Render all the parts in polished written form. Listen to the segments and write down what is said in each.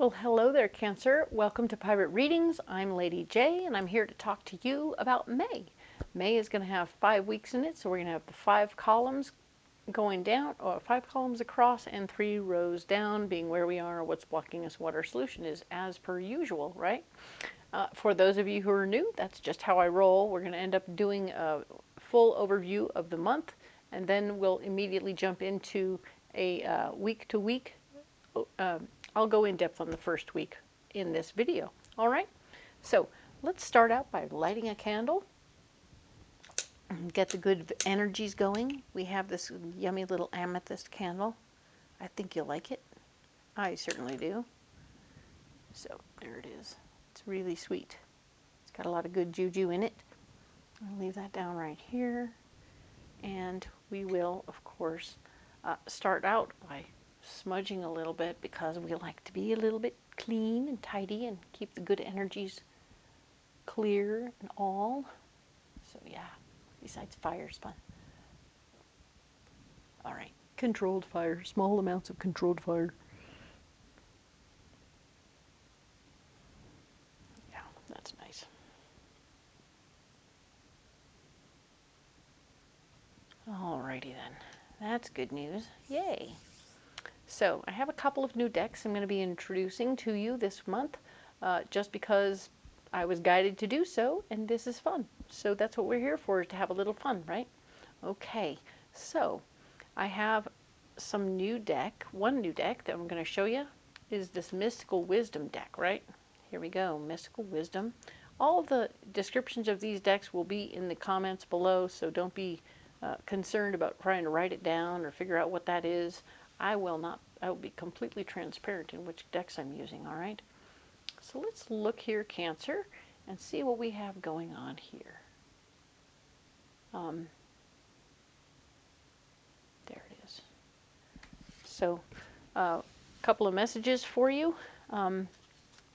Well, hello there, Cancer. Welcome to Pirate Readings. I'm Lady J, and I'm here to talk to you about May. May is going to have 5 weeks in it, so we're going to have the 5 columns going down, or 5 columns across and 3 rows down, being where we are, what's blocking us, what our solution is, as per usual, right? For those of you who are new, that's just how I roll. We're going to end up doing a full overview of the month, and then we'll immediately jump into a week-to-week. I'll go in depth on the first week in this video. All right, so let's start out by lighting a candle. Get the good energies going. We have this yummy little amethyst candle. I think you'll like it. I certainly do. So there it is. It's really sweet. It's got a lot of good juju in it. I'll leave that down right here. And we will, of course, start out by smudging a little bit because we like to be a little bit clean and tidy and keep the good energies clear and all. So yeah, besides fire's fun. All right, controlled fire, small amounts of controlled fire. Yeah, that's nice. Alrighty then, that's good news. Yay. So I have a couple of new decks I'm going to be introducing to you this month, just because I was guided to do so, and this is fun. So that's what we're here for, to have a little fun, right? Okay, so I have some new deck. One new deck that I'm going to show you is this Mystical Wisdom deck, right? Here we go, Mystical Wisdom. All of the descriptions of these decks will be in the comments below, so don't be concerned about trying to write it down or figure out what that is. I will not. I will be completely transparent in which decks I'm using, all right? So let's look here, Cancer, and see what we have going on here. There it is. So a couple of messages for you.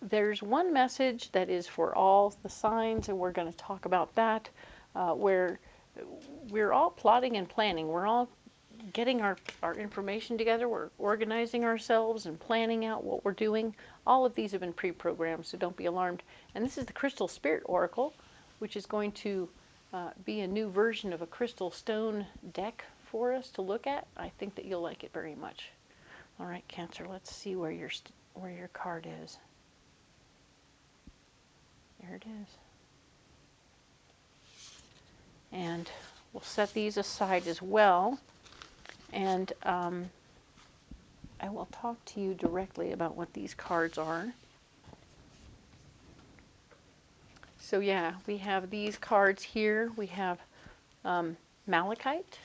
There's one message that is for all the signs, and we're going to talk about that, where we're all plotting and planning. We're all getting our information together. We're organizing ourselves and planning out what we're doing. All of these have been pre-programmed, so don't be alarmed. And this is the Crystal Spirit Oracle, which is going to be a new version of a crystal stone deck for us to look at. I think that you'll like it very much. All right, Cancer, let's see where your card is. There it is. And we'll set these aside as well. And I will talk to you directly about what these cards are. So yeah, we have these cards here. We have malachite,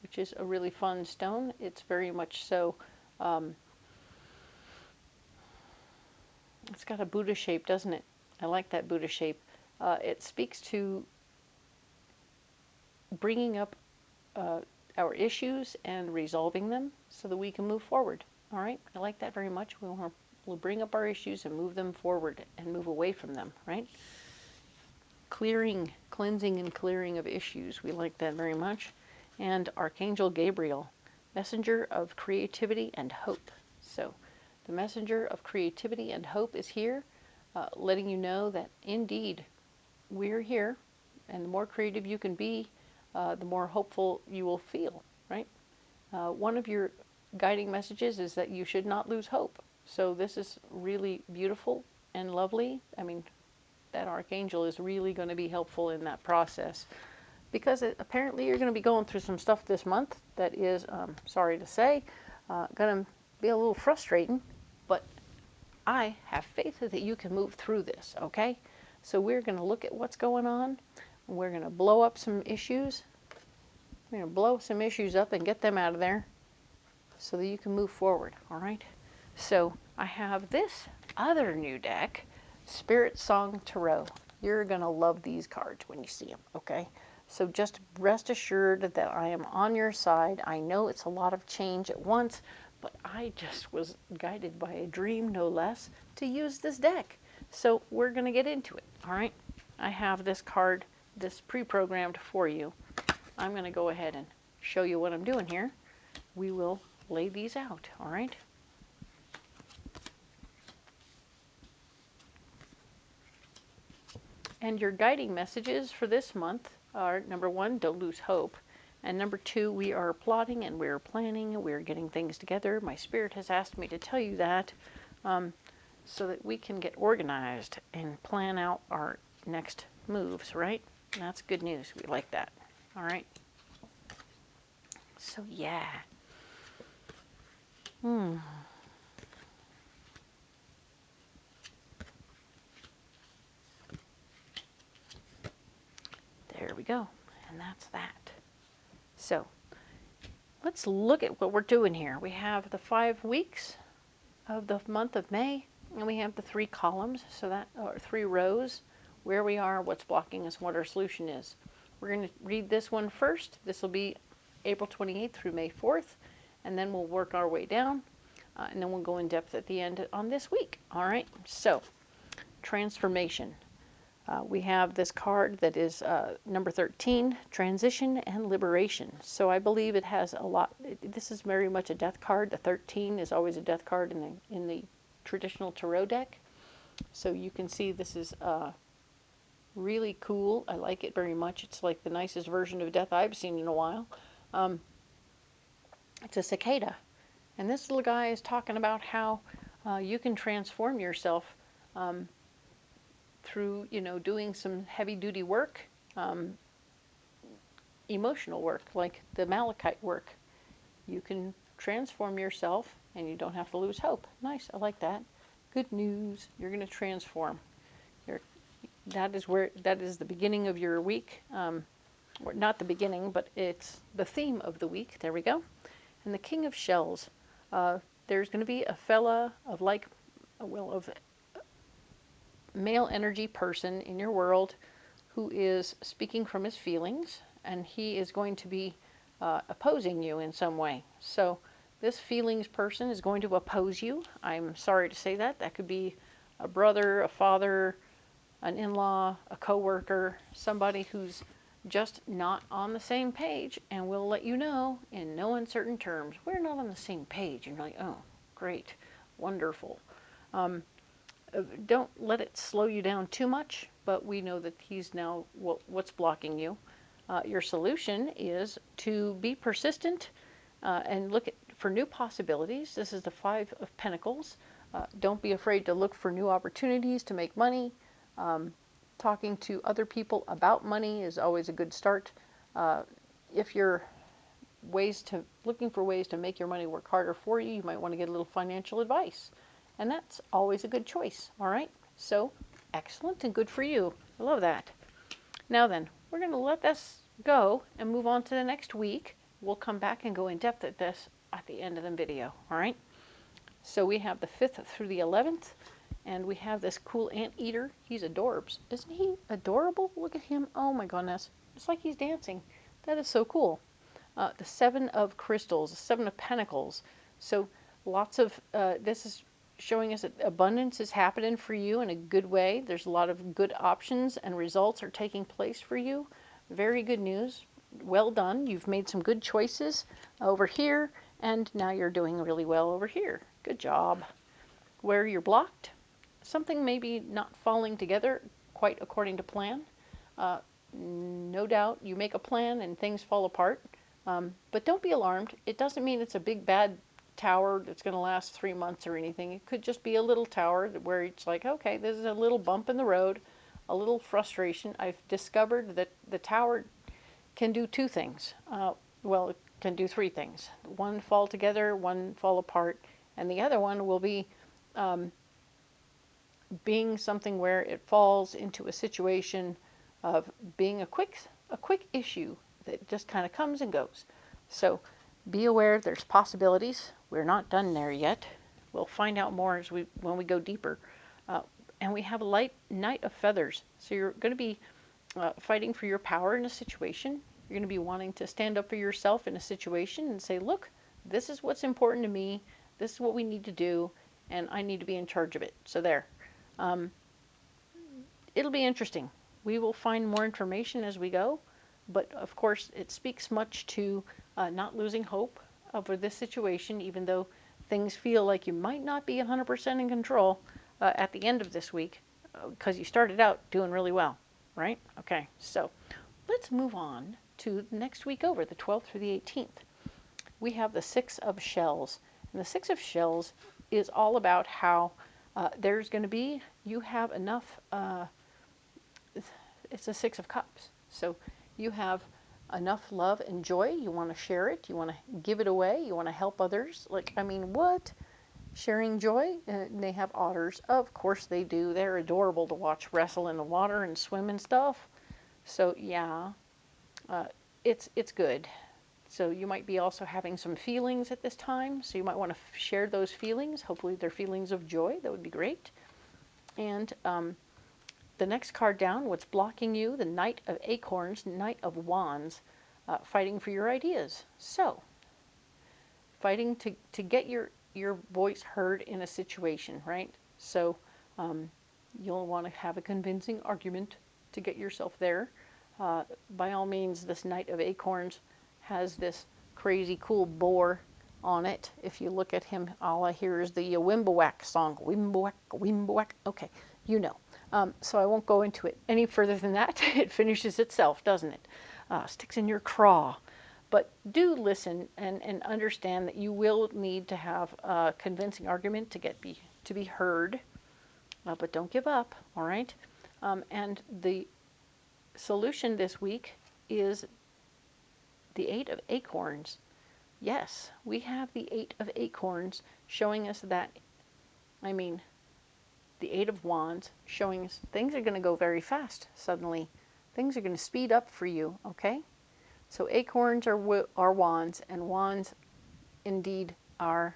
which is a really fun stone. It's very much so, it's got a Buddha shape, doesn't it? I like that Buddha shape. It speaks to bringing up our issues and resolving them so that we can move forward. All right, I like that very much. We'll bring up our issues and move them forward and move away from them, right? Cleansing and clearing of issues. We like that very much. And Archangel Gabriel, messenger of creativity and hope. So the messenger of creativity and hope is here, letting you know that indeed we're here, and the more creative you can be, the more hopeful you will feel, right? One of your guiding messages is that you should not lose hope. So this is really beautiful and lovely. I mean, that Archangel is really going to be helpful in that process, because apparently you're going to be going through some stuff this month that is, sorry to say, going to be a little frustrating, but I have faith that you can move through this, okay? So we're going to look at what's going on. We're going to blow up some issues. We're going to blow some issues up and get them out of there so that you can move forward, all right? So I have this other new deck, Spiritsong Tarot. You're going to love these cards when you see them, okay? So just rest assured that I am on your side. I know it's a lot of change at once, but I just was guided by a dream, no less, to use this deck. So we're going to get into it, all right? I have this card, this pre-programmed for you. I'm going to go ahead and show you what I'm doing here. We will lay these out, all right? And your guiding messages for this month are, number one, don't lose hope. And number two, we are plotting and we're planning and we're getting things together. My spirit has asked me to tell you that so that we can get organized and plan out our next moves, right? And that's good news. We like that. All right. So, yeah. There we go. And that's that. So, let's look at what we're doing here. We have the 5 weeks of the month of May, and we have the 3 columns, so that, or 3 rows, where we are, what's blocking us, what our solution is. We're going to read this one first. This will be April 28th through May 4th, and then we'll work our way down, and then we'll go in depth at the end on this week. All right, so transformation. We have this card that is number 13, transition and liberation. So I believe it has a lot. This is very much a death card. The 13 is always a death card in the traditional tarot deck. So you can see this is really cool. I like it very much. It's like the nicest version of death I've seen in a while. It's a cicada. And this little guy is talking about how you can transform yourself through, doing some heavy-duty work, emotional work, like the Malachite work. You can transform yourself, and you don't have to lose hope. Nice, I like that. Good news. You're going to transform. That is the beginning of your week. Or not the beginning, but it's the theme of the week. There we go. And the King of Shells. There's going to be a fella of male energy person in your world who is speaking from his feelings, and he is going to be opposing you in some way. So this feelings person is going to oppose you. I'm sorry to say that. That could be a brother, a father, an in-law, a coworker, somebody who's just not on the same page, and will let you know in no uncertain terms, we're not on the same page. And you're like, oh, great, wonderful. Don't let it slow you down too much, but we know that he's now what's blocking you. Your solution is to be persistent and look for new possibilities. This is the 5 of Pentacles. Don't be afraid to look for new opportunities to make money. Talking to other people about money is always a good start. If you're looking for ways to make your money work harder for you, you might want to get a little financial advice. And that's always a good choice, all right? So, excellent and good for you. I love that. Now then, we're going to let this go and move on to the next week. We'll come back and go in depth at this at the end of the video, all right? So we have the 5th through the 11th, and we have this cool anteater. He's adorbs. Isn't he adorable? Look at him. Oh my goodness. It's like he's dancing. That is so cool. The 7 of Crystals, the 7 of Pentacles. So lots of, this is showing us that abundance is happening for you in a good way. There's a lot of good options and results are taking place for you. Very good news. Well done. You've made some good choices over here, and now you're doing really well over here. Good job. Where you're blocked, something maybe not falling together quite according to plan. No doubt you make a plan and things fall apart, but don't be alarmed. It doesn't mean it's a big bad tower that's going to last 3 months or anything. It could just be a little tower where it's like, okay, this is a little bump in the road, a little frustration. I've discovered that the tower can do 2 things. Well, it can do 3 things. One fall together, one fall apart, and the other one will be being something where it falls into a situation of being a quick issue that just kind of comes and goes. So be aware there's possibilities. We're not done there yet. We'll find out more when we go deeper. And we have a Knight of Feathers. So you're going to be fighting for your power in a situation. You're going to be wanting to stand up for yourself in a situation and say, look, this is what's important to me. This is what we need to do, and I need to be in charge of it. So there. It'll be interesting. We will find more information as we go, but of course it speaks much to not losing hope over this situation, even though things feel like you might not be 100% in control at the end of this week, because you started out doing really well. right? Okay, so let's move on to next week over, the 12th through the 18th. We have the Six of Shells. And the Six of Shells is all about how there's going to be, you have enough, it's a Six of Cups. So you have enough love and joy. You want to share it. You want to give it away. You want to help others. Like, I mean, what? Sharing joy? They have otters. Of course they do. They're adorable to watch wrestle in the water and swim and stuff. So yeah, it's good. So you might be also having some feelings at this time. So you might want to share those feelings. Hopefully they're feelings of joy. That would be great. And the next card down, what's blocking you? The Knight of Acorns, Knight of Wands, fighting for your ideas. So fighting to get your voice heard in a situation, right? So you'll want to have a convincing argument to get yourself there. By all means, this Knight of Acorns has this crazy cool boar on it. If you look at him, all I hear is the Wimbawak song. Wimbawak, Wimbawak. Okay, you know. So I won't go into it any further than that. It finishes itself, doesn't it? Sticks in your craw. But do listen and understand that you will need to have a convincing argument to be heard. But don't give up, all right? And the solution this week is the Eight of Acorns. Yes, we have the Eight of Acorns showing us that, I mean, the Eight of Wands showing us things are going to go very fast suddenly. Things are going to speed up for you, okay? So acorns are wands, and wands indeed are,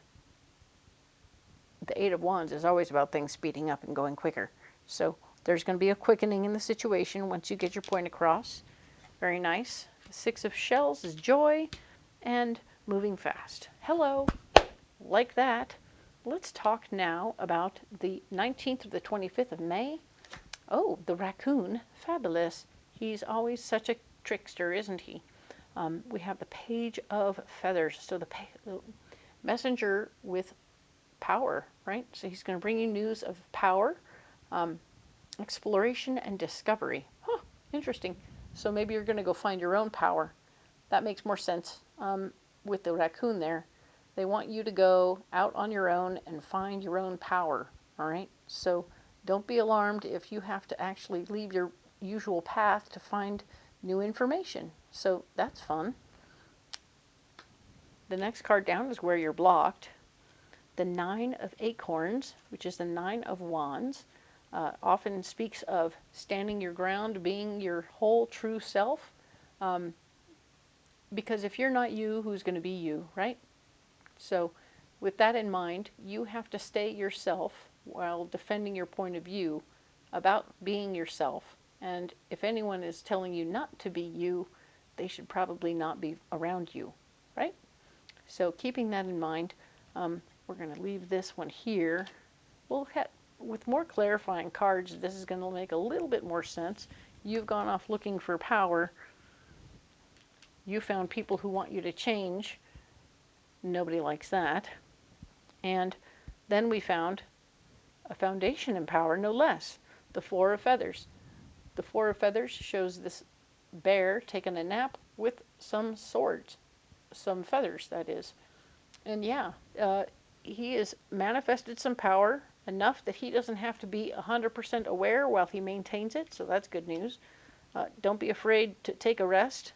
the Eight of Wands is always about things speeding up and going quicker. So there's going to be a quickening in the situation once you get your point across. Very nice. The Six of Shells is joy and moving fast. Hello, like that. Let's talk now about the 19th to the 25th of May. Oh, the raccoon, fabulous. He's always such a trickster, isn't he? We have the Page of Feathers. So the messenger with power, right? So he's going to bring you news of power, exploration, and discovery. Huh, interesting. So maybe you're going to go find your own power. That makes more sense with the raccoon there. They want you to go out on your own and find your own power, all right? So don't be alarmed if you have to actually leave your usual path to find new information. So that's fun. The next card down is where you're blocked. The Nine of Acorns, which is the Nine of Wands, often speaks of standing your ground, being your whole true self. Because if you're not you, who's going to be you, right? So with that in mind, you have to stay yourself while defending your point of view about being yourself. And if anyone is telling you not to be you, they should probably not be around you, right? So keeping that in mind, we're going to leave this one here. With more clarifying cards, this is going to make a little bit more sense. You've gone off looking for power. You found people who want you to change. Nobody likes that. And then we found a foundation in power, no less. The Four of Feathers. The Four of Feathers shows this bear taking a nap with some swords. Some feathers, that is. And yeah, he has manifested some power enough that he doesn't have to be 100% aware while he maintains it, so that's good news. Don't be afraid to take a rest.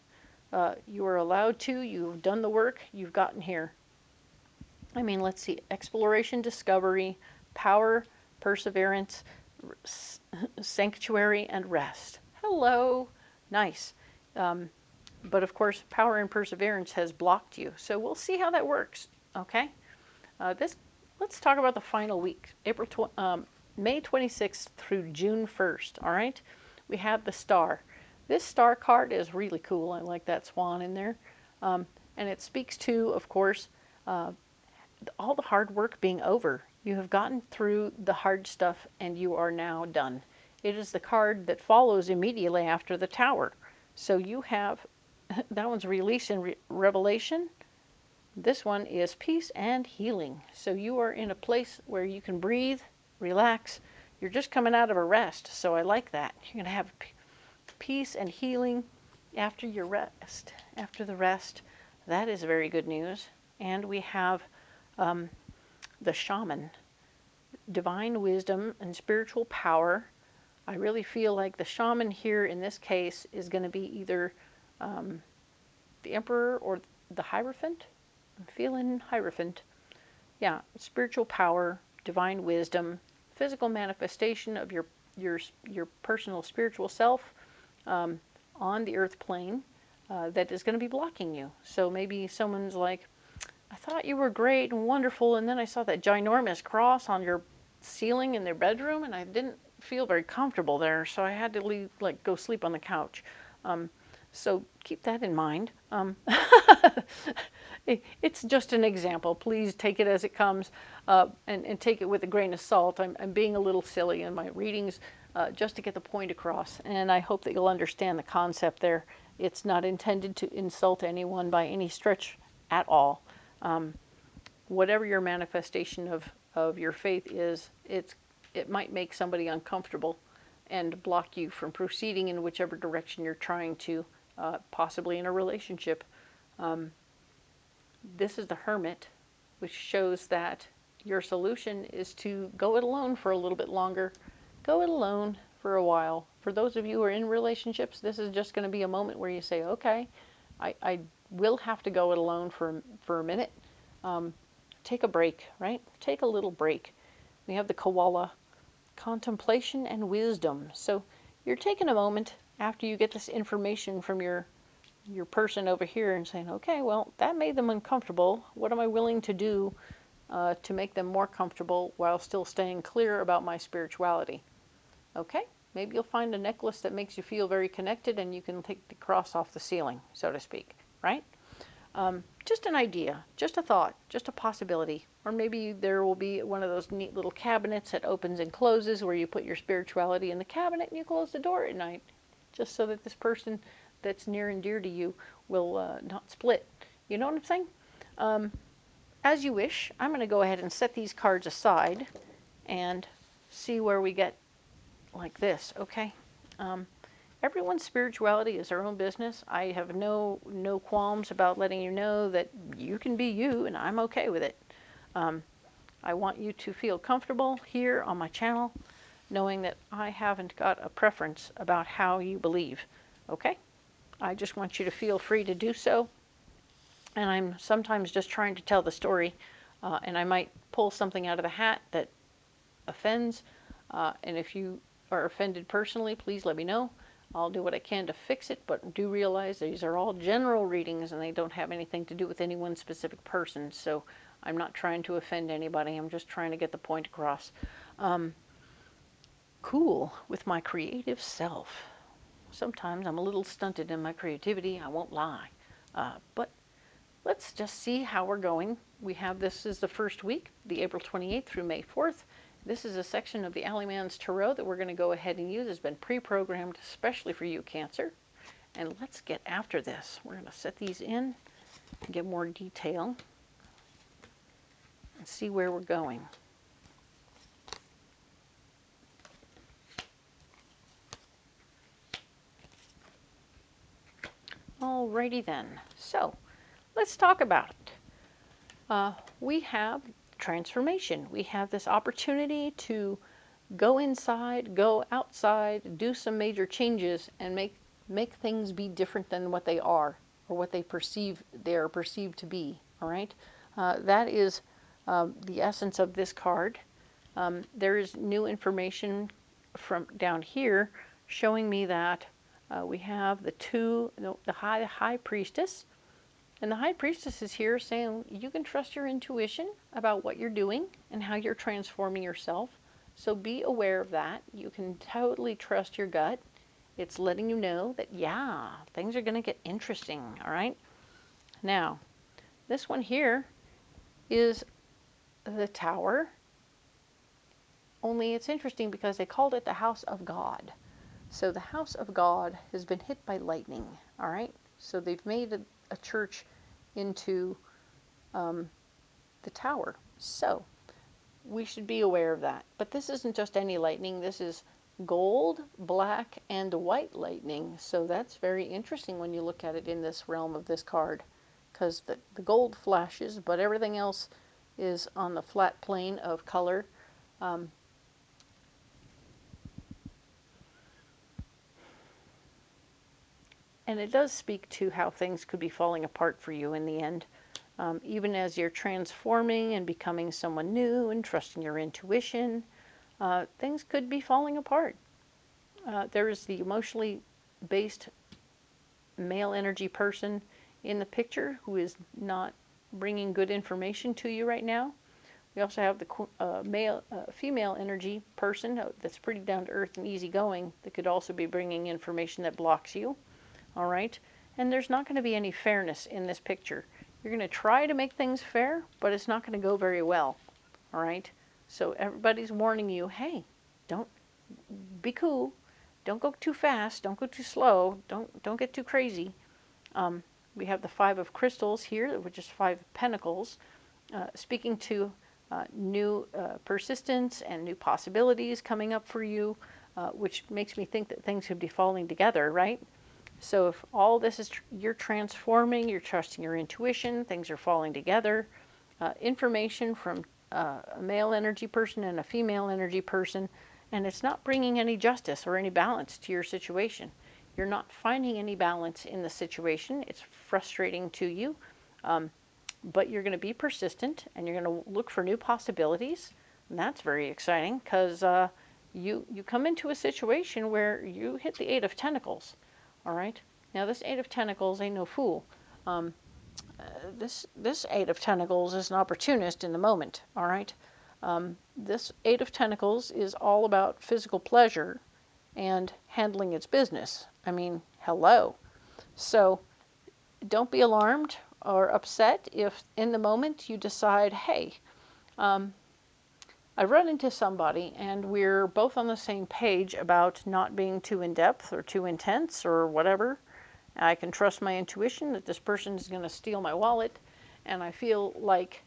You are allowed to. You've done the work. You've gotten here. I mean, let's see. Exploration, discovery, power, perseverance, sanctuary, and rest. Hello. Nice. But of course, power and perseverance has blocked you. So we'll see how that works. Okay? Let's talk about the final week, May 26th through June 1st. All right? We have the Star. This Star card is really cool. I like that swan in there. And it speaks to, of course, all the hard work being over. You have gotten through the hard stuff and you are now done. It is the card that follows immediately after the Tower. So you have, that one's release and revelation. This one is peace and healing. So you are in a place where you can breathe, relax. You're just coming out of a rest. So I like that. You're going to have peace and healing after your rest, after the rest. That is very good news. And we have the shaman, divine wisdom and spiritual power. I really feel like the shaman here in this case is going to be either the emperor or the Hierophant. I'm feeling Hierophant. Yeah, spiritual power, divine wisdom, physical manifestation of your personal spiritual self on the earth plane that is going to be blocking you. So maybe someone's like, I thought you were great and wonderful, and then I saw that ginormous cross on your ceiling in their bedroom, and I didn't feel very comfortable there, so I had to leave, like, go sleep on the couch. So keep that in mind. It's just an example. Please take it as it comes, and take it with a grain of salt. I'm being a little silly in my readings just to get the point across, and I hope that you'll understand the concept there. It's not intended to insult anyone by any stretch at all. Whatever your manifestation of your faith is, it might make somebody uncomfortable and block you from proceeding in whichever direction you're trying to, possibly in a relationship. This is the Hermit, which shows that your solution is to go it alone for a little bit longer. Go it alone for a while. For those of you who are in relationships, this is just going to be a moment where you say, okay, I will have to go it alone for a minute. Take a break, right? Take a little break. We have the koala, contemplation and wisdom. So you're taking a moment after you get this information from your person over here and saying, okay, well, that made them uncomfortable. What am I willing to do to make them more comfortable while still staying clear about my spirituality? Okay, maybe you'll find a necklace that makes you feel very connected and you can take the cross off the ceiling, so to speak, right? Just an idea, just a thought, just a possibility. Or maybe there will be one of those neat little cabinets that opens and closes where you put your spirituality in the cabinet and you close the door at night, just so that this person that's near and dear to you will not split. You know what I'm saying? As you wish. I'm going to go ahead and set these cards aside and see where we get like this, okay? Everyone's spirituality is their own business. I have no qualms about letting you know that you can be you, and I'm okay with it. I want you to feel comfortable here on my channel, knowing that I haven't got a preference about how you believe, okay? I just want you to feel free to do so. And I'm sometimes just trying to tell the story, and I might pull something out of the hat that offends, and if you are offended personally, please let me know. I'll do what I can to fix it, but do realize these are all general readings and they don't have anything to do with any one specific person, so I'm not trying to offend anybody. I'm just trying to get the point across. Cool with my creative self. Sometimes I'm a little stunted in my creativity, I won't lie. But let's just see how we're going. We have, this is the first week, the April 28th through May 4th. This is a section of the Alleyman's Tarot that we're going to go ahead and use. It's been pre-programmed especially for you, Cancer. And let's get after this. We're going to set these in and get more detail and see where we're going. Alrighty then. So let's talk about it. We have transformation. We have this opportunity to go inside, go outside, do some major changes, and make things be different than what they are or what they are perceived to be. All right, that is the essence of this card. There is new information from down here showing me that we have the high priestess. And the High Priestess is here saying you can trust your intuition about what you're doing and how you're transforming yourself. So be aware of that. You can totally trust your gut. It's letting you know that, yeah, things are going to get interesting, all right? Now, this one here is the Tower. Only it's interesting because they called it the House of God. So the House of God has been hit by lightning, all right? So they've made a church into the tower. So we should be aware of that. But this isn't just any lightning. This is gold, black, and white lightning. So that's very interesting when you look at it in this realm of this card, because the gold flashes, but everything else is on the flat plane of color. And it does speak to how things could be falling apart for you in the end. Even as you're transforming and becoming someone new and trusting your intuition, things could be falling apart. There is the emotionally based male energy person in the picture who is not bringing good information to you right now. We also have the female energy person that's pretty down to earth and easygoing that could also be bringing information that blocks you. All right, and there's not going to be any fairness in this picture. You're going to try to make things fair, but it's not going to go very well. All right, so everybody's warning you, hey, don't be cool, don't go too fast, don't go too slow, don't get too crazy. We have the Five of Crystals here, which is Five of Pentacles, speaking to new persistence and new possibilities coming up for you, which makes me think that things could be falling together, right? So if all this is, you're transforming, you're trusting your intuition, things are falling together, information from a male energy person and a female energy person, and it's not bringing any justice or any balance to your situation. You're not finding any balance in the situation. It's frustrating to you, but you're going to be persistent and you're going to look for new possibilities. And that's very exciting because you come into a situation where you hit the Eight of Tentacles. All right. Now this Eight of Tentacles ain't no fool. This Eight of Tentacles is an opportunist in the moment. All right. This Eight of Tentacles is all about physical pleasure and handling its business. I mean, hello. So don't be alarmed or upset if in the moment you decide, hey, I run into somebody and we're both on the same page about not being too in-depth or too intense or whatever. I can trust my intuition that this person is going to steal my wallet, and I feel like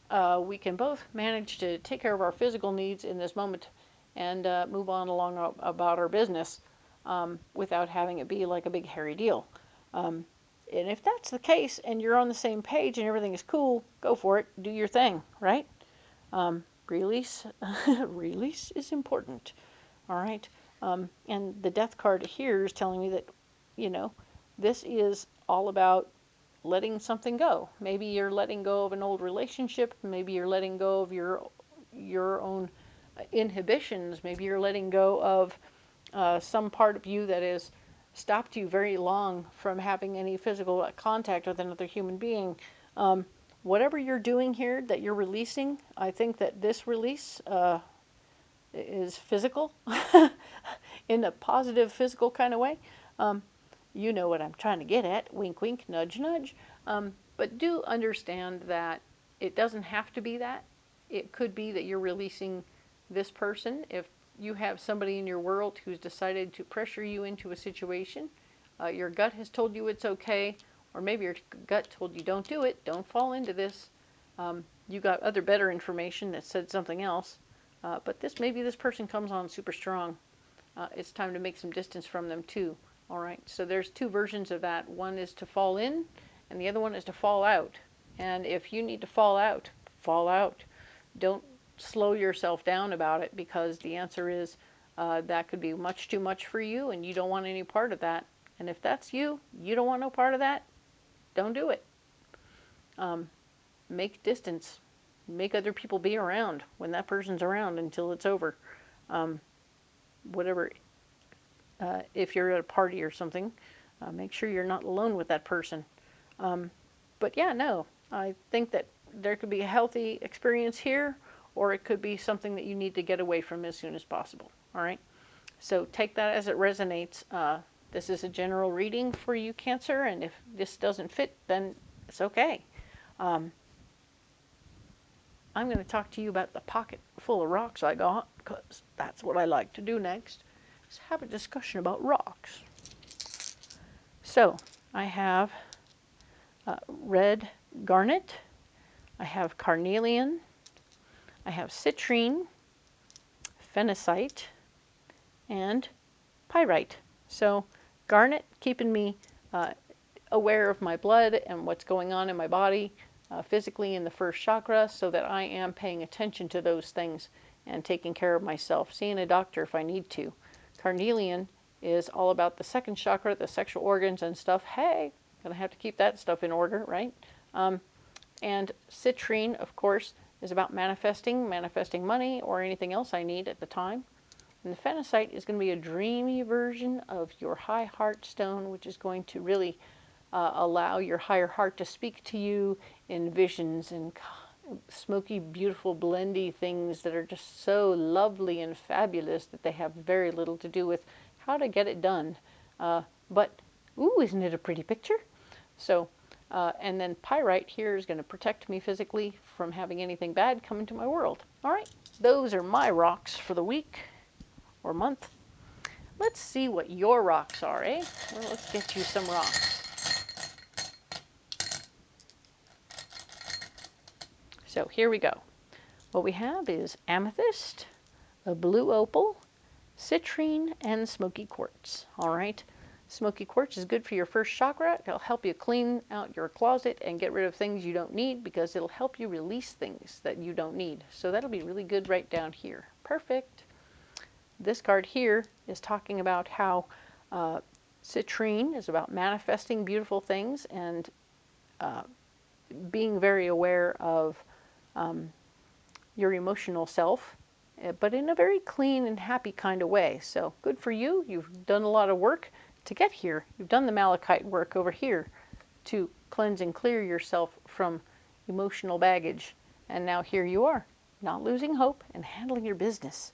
we can both manage to take care of our physical needs in this moment and move on along about our business without having it be like a big hairy deal. And if that's the case and you're on the same page and everything is cool, go for it. Do your thing, right? Release is important. All right. And the Death card here is telling me that, you know, this is all about letting something go. Maybe you're letting go of an old relationship. Maybe you're letting go of your own inhibitions. Maybe you're letting go of some part of you that has stopped you very long from having any physical contact with another human being. Whatever you're doing here that you're releasing, I think that this release is physical in a positive physical kind of way. You know what I'm trying to get at. Wink, wink, nudge, nudge. But do understand that it doesn't have to be that. It could be that you're releasing this person. If you have somebody in your world who's decided to pressure you into a situation, your gut has told you it's okay, or maybe your gut told you don't do it, don't fall into this. You got other better information that said something else. But maybe this person comes on super strong. It's time to make some distance from them too. All right, so there's two versions of that. One is to fall in, and the other one is to fall out. And if you need to fall out, fall out. Don't slow yourself down about it, because the answer is that could be much too much for you, and you don't want any part of that. And if that's you, you don't want no part of that, don't do it. Make distance. Make other people be around when that person's around until it's over. Whatever. If you're at a party or something, make sure you're not alone with that person. But yeah, no, I think that there could be a healthy experience here, or it could be something that you need to get away from as soon as possible. All right. So take that as it resonates. This is a general reading for you, Cancer, and if this doesn't fit, then it's okay. I'm going to talk to you about the pocket full of rocks I got, because that's what I like to do next. Let's have a discussion about rocks. So I have red garnet, I have carnelian, I have citrine, phenacite, and pyrite. So garnet, keeping me aware of my blood and what's going on in my body physically in the first chakra, so that I am paying attention to those things and taking care of myself, seeing a doctor if I need to. Carnelian is all about the second chakra, the sexual organs and stuff. Hey, gonna have to keep that stuff in order, right? And citrine, of course, is about manifesting money or anything else I need at the time. And the phenacite is going to be a dreamy version of your high heart stone, which is going to really allow your higher heart to speak to you in visions and smoky, beautiful, blendy things that are just so lovely and fabulous that they have very little to do with how to get it done. But, ooh, isn't it a pretty picture? So, and then pyrite here is going to protect me physically from having anything bad come into my world. All right, those are my rocks for the week or month. Let's see what your rocks are, eh? Well, let's get you some rocks. So here we go. What we have is amethyst, a blue opal, citrine, and smoky quartz. All right. Smoky quartz is good for your first chakra. It'll help you clean out your closet and get rid of things you don't need, because it'll help you release things that you don't need. So that'll be really good right down here. Perfect. This card here is talking about how citrine is about manifesting beautiful things and being very aware of your emotional self, but in a very clean and happy kind of way. So good for you. You've done a lot of work to get here. You've done the malachite work over here to cleanse and clear yourself from emotional baggage. And now here you are, not losing hope and handling your business.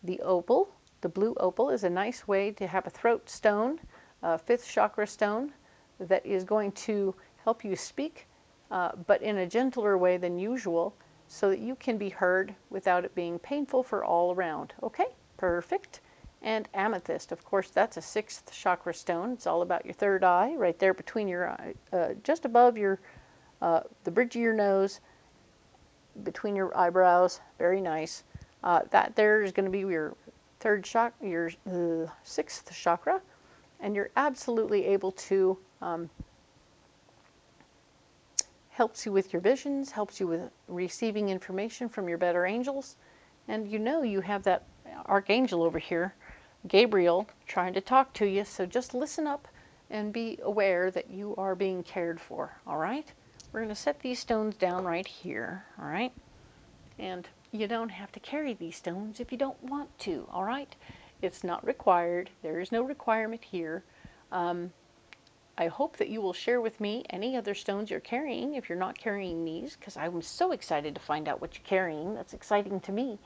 The opal, the blue opal, is a nice way to have a throat stone, a fifth chakra stone, that is going to help you speak, but in a gentler way than usual, so that you can be heard without it being painful for all around. Okay, perfect. And amethyst, of course, that's a sixth chakra stone. It's all about your third eye, right there between your eye, just above your, the bridge of your nose, between your eyebrows. Very nice. That there is going to be your third chakra, your sixth chakra, and you're absolutely able to, helps you with your visions, helps you with receiving information from your better angels. And you know you have that archangel over here, Gabriel, trying to talk to you. So just listen up and be aware that you are being cared for. All right? We're going to set these stones down right here. All right? And you don't have to carry these stones if you don't want to. All right? It's not required. There is no requirement here. I hope that you will share with me any other stones you're carrying if you're not carrying these, because I'm so excited to find out what you're carrying. That's exciting to me.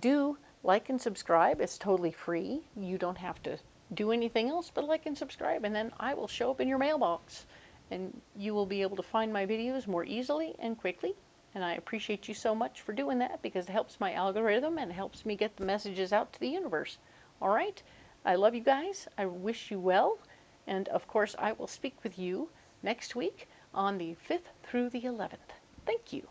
Do like and subscribe. It's totally free. You don't have to do anything else but like and subscribe, and then I will show up in your mailbox, and you will be able to find my videos more easily and quickly. And I appreciate you so much for doing that, because it helps my algorithm and helps me get the messages out to the universe. All right? I love you guys. I wish you well. And of course, I will speak with you next week on the 5th through the 11th. Thank you.